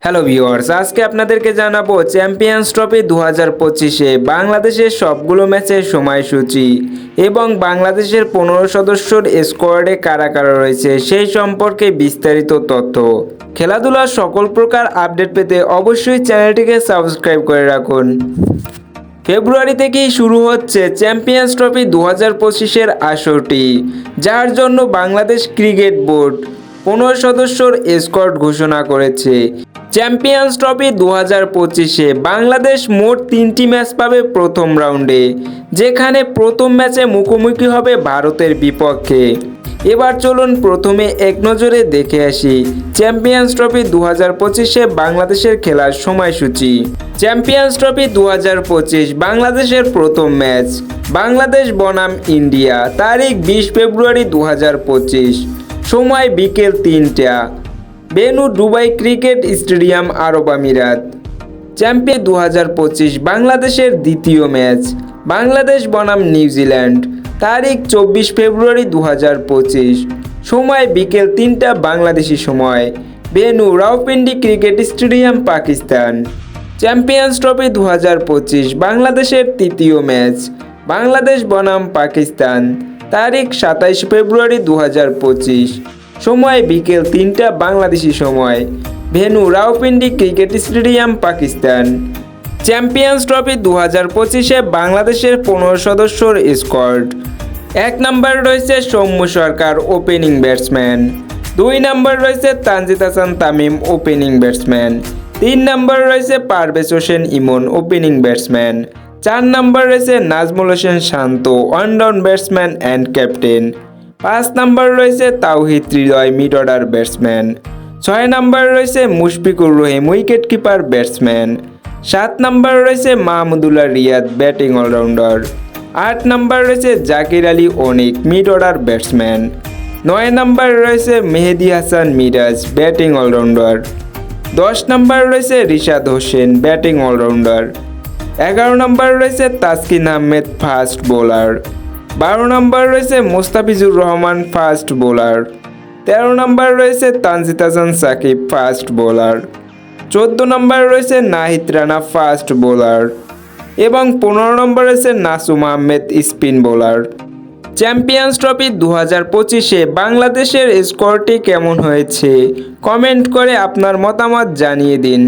Hello viewers, আজকে আপনাদেরকে জানাবো চ্যাম্পিয়ন্স ট্রফি 2025-এ বাংলাদেশের সবগুলো ম্যাচের সময়সূচি এবং বাংলাদেশের 15 সদস্যর স্কোয়াডে কারা কারা রয়েছে সেই সম্পর্কে বিস্তারিত তথ্য। খেলাধুলার সকল প্রকার আপডেট পেতে অবশ্যই চ্যানেলটিকে সাবস্ক্রাইব করে রাখুন। ফেব্রুয়ারি থেকেই শুরু হচ্ছে চ্যাম্পিয়ন্স ট্রফি 2025-এর আসরটি, যার জন্য বাংলাদেশ ক্রিকেট বোর্ড 15 সদস্যর স্কোয়াড ঘোষণা করেছে। চ্যাম্পিয়ন্স ট্রফি 2025-এ বাংলাদেশ মোট 3টি ম্যাচ পাবে প্রথম রাউন্ডে, যেখানে প্রথম ম্যাচে মুখোমুখি হবে ভারতের বিপক্ষে। এবার চলুন প্রথমে এক নজরে দেখে আসি চ্যাম্পিয়ন্স ট্রফি 2025-এ বাংলাদেশের খেলার সময়সূচি। চ্যাম্পিয়ন্স ট্রফি 2025 বাংলাদেশের প্রথম ম্যাচ বাংলাদেশ বনাম ইন্ডিয়া, তারিখ 20 ফেব্রুয়ারি 2025, সময় বিকেল 3টা, ভেন্যু দুবাই ক্রিকেট স্টেডিয়াম, আরব আমিরাত। চ্যাম্পিয়ন 2025 বাংলাদেশের দ্বিতীয় ম্যাচ বাংলাদেশ বনাম নিউজিল্যান্ড, তারিখ 24 ফেব্রুয়ারি 2025, সময় বিকেল 3টা বাংলাদেশি সময়, venue Rawalpindi cricket stadium, Pakistan. Champions trophy 2025 বাংলাদেশের তৃতীয় ম্যাচ বাংলাদেশ বনাম পাকিস্তান, তারিখ 27 ফেব্রুয়ারি 2025, সময় বিকেল 3টা বাংলাদেশি সময়, venue Rawalpindi cricket stadium, Pakistan. Champions trophy 2025-এ বাংলাদেশের 15 সদস্যর স্কোয়াড। 1 নম্বর রয়েছে Soumya Sarkar, opening batsman. 2 number রয়েছে Tanzid Hasan Tamim, opening batsman. 3 number রয়েছে Parvez Hossain Emon, opening batsman. 4 number রয়েছে Najmul Hossain Shanto, one down batsman and captain. 5 number রয়েছে Towhid Hridoy, mid order batsman. 6 number রয়েছে Mushfiqur Rahim, wicket keeper batsman. 7 number রয়েছে Mahmudullah Riyad, batting allrounder. 8 number রয়েছে Jaker Ali Anik, mid order batsman. 9 number রয়েছে Mehidy Hasan Miraz, batting allrounder. 10 number রয়েছে Rishad Hossain, batting allrounder. 11 number রয়েছে Taskin Ahmed, fast bowler. 12 number রয়েছে Mustafizur Rahman, fast bowler. 13 number রয়েছে Tanzid Hasan Sakib, fast bowler. 14 number রয়েছে নাহিদ রানা, ফাস্ট বোলার এবং 15 নম্বর রয়েছে Nasum Ahmed, spin bowler. Champions trophy 2025-এ বাংলাদেশের স্কোরটি কেমন হয়েছে কমেন্ট করে আপনার মতামত জানিয়ে দিন।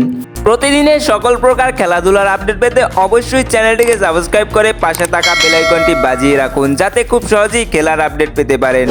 প্রতিদিনের সকল প্রকার খেলাধুলার আপডেট পেতে অবশ্যই চ্যানেলটিকে সাবস্ক্রাইব করে পাশে থাকা বেল আইকনটি বাজিয়ে রাখুন, যাতে খুব সহজেই খেলার আপডেট পেতে পারেন।